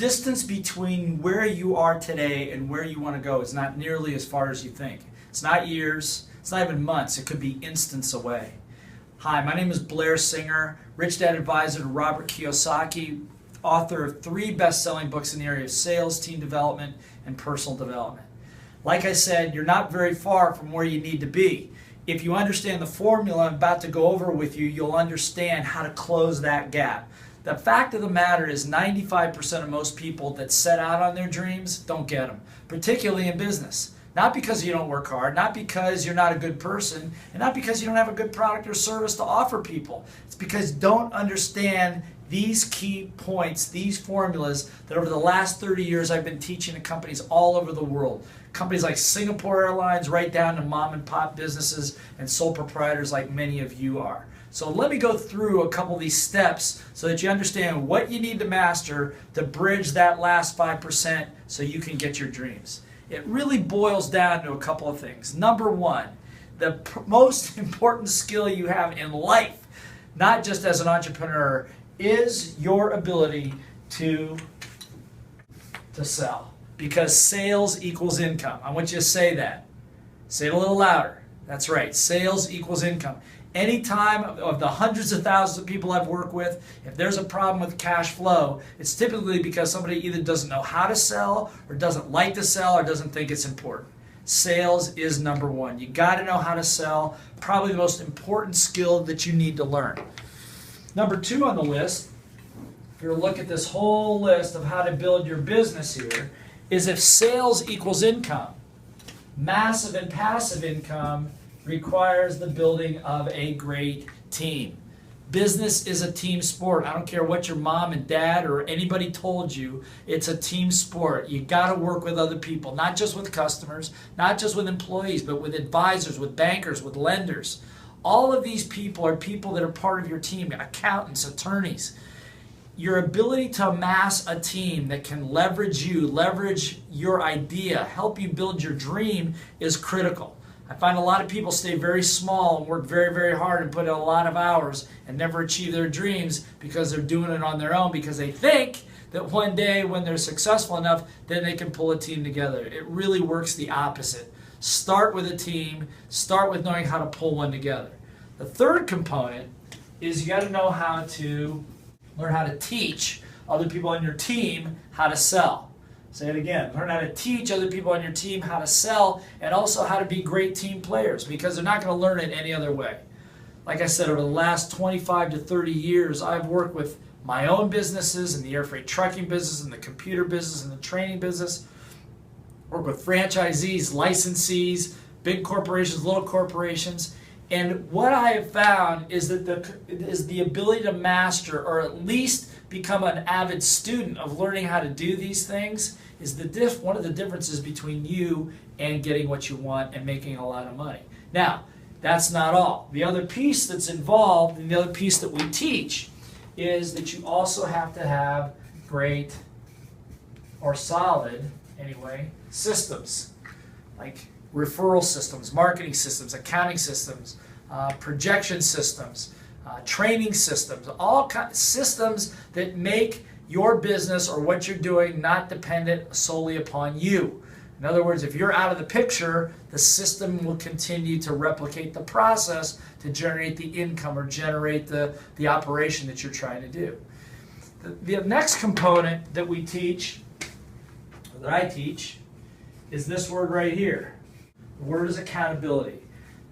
distance between where you are today and where you want to go is not nearly as far as you think. It's not years, it's not even months, it could be instants away. Hi, my name is Blair Singer, Rich Dad Advisor to Robert Kiyosaki, author of 3 best-selling books in the area of sales, team development, and personal development. Like I said, you're not very far from where you need to be. If you understand the formula I'm about to go over with you, you'll understand how to close that gap. The fact of the matter is 95% of most people that set out on their dreams don't get them, particularly in business. Not because you don't work hard, not because you're not a good person, and not because you don't have a good product or service to offer people. It's because you don't understand these key points, these formulas that over the last 30 years I've been teaching to companies all over the world. Companies like Singapore Airlines, right down to mom and pop businesses and sole proprietors like many of you are. So let me go through a couple of these steps so that you understand what you need to master to bridge that last 5% so you can get your dreams. It really boils down to a couple of things. Number one, the most important skill you have in life, not just as an entrepreneur, is your ability to sell. Because sales equals income. I want you to say that. Say it a little louder. That's right. Sales equals income. Anytime of the hundreds of thousands of people I've worked with, if there's a problem with cash flow, it's typically because somebody either doesn't know how to sell or doesn't like to sell or doesn't think it's important. Sales is number one. You got to know how to sell. Probably the most important skill that you need to learn. Number 2 on the list, if you look at this whole list of how to build your business here, is if sales equals income, massive and passive income requires the building of a great team. Business is a team sport. I don't care what your mom and dad or anybody told you, it's a team sport. You got to work with other people, not just with customers, not just with employees, but with advisors, with bankers, with lenders. All of these people are people that are part of your team, accountants, attorneys. Your ability to amass a team that can leverage you, leverage your idea, help you build your dream is critical. I find a lot of people stay very small and work very, very hard and put in a lot of hours and never achieve their dreams because they're doing it on their own because they think that one day when they're successful enough, then they can pull a team together. It really works the opposite. Start with a team. Start with knowing how to pull one together. The third component is you got to know how to learn how to teach other people on your team how to sell. Say it again. Learn how to teach other people on your team how to sell and also how to be great team players because they're not going to learn it any other way. Like I said, over the last 25 to 30 years, I've worked with my own businesses in the air freight trucking business, in the computer business, in the training business. Work with franchisees, licensees, big corporations, little corporations. And what I have found is that the ability to master or at least become an avid student of learning how to do these things is one of the differences between you and getting what you want and making a lot of money. Now, that's not all. The other piece that's involved and the other piece that we teach is that you also have to have great or solid, anyway, systems like referral systems, marketing systems, accounting systems, projection systems, training systems, all kinds of systems that make your business or what you're doing not dependent solely upon you. In other words, if you're out of the picture, the system will continue to replicate the process to generate the income or generate the operation that you're trying to do. The next component that we teach, or that I teach, is this word right here. The word is accountability,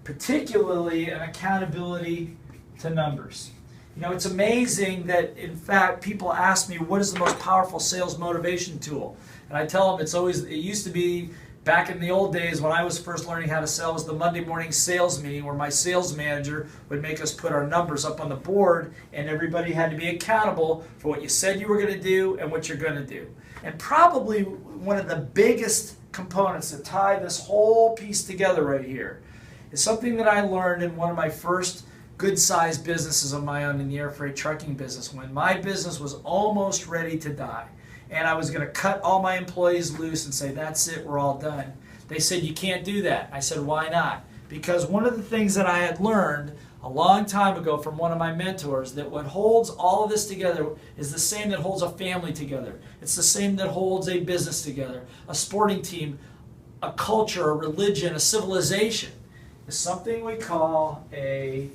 particularly an accountability to numbers. You know, it's amazing that, in fact, people ask me, what is the most powerful sales motivation tool? And I tell them it used to be, back in the old days when I was first learning how to sell, was the Monday morning sales meeting where my sales manager would make us put our numbers up on the board and everybody had to be accountable for what you said you were going to do and what you're going to do. And probably one of the biggest components that tie this whole piece together right here is something that I learned in one of my first good-sized businesses of my own in the air freight trucking business, when my business was almost ready to die and I was going to cut all my employees loose and say, that's it, we're all done. They said, you can't do that. I said, why not? Because one of the things that I had learned a long time ago from one of my mentors, that what holds all of this together is the same that holds a family together. It's the same that holds a business together, a sporting team, a culture, a religion, a civilization. It's something we call a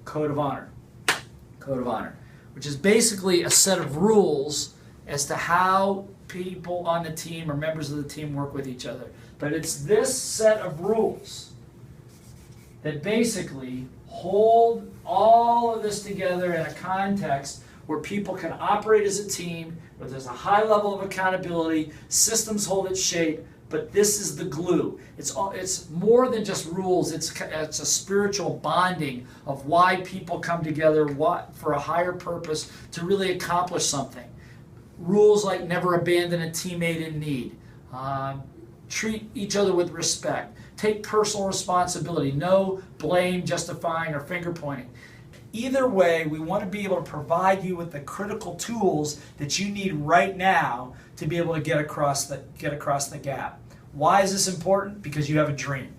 code of honor. Code of honor, which is basically a set of rules as to how people on the team or members of the team work with each other. But it's this set of rules that basically hold all of this together in a context where people can operate as a team, where there's a high level of accountability, systems hold its shape, but this is the glue. It's more than just rules. It's a spiritual bonding of why people come together for a higher purpose to really accomplish something. Rules like never abandon a teammate in need. Treat each other with respect. Take personal responsibility. No blame, justifying, or finger pointing. Either way, we want to be able to provide you with the critical tools that you need right now to be able to get across the gap. Why is this important? Because you have a dream.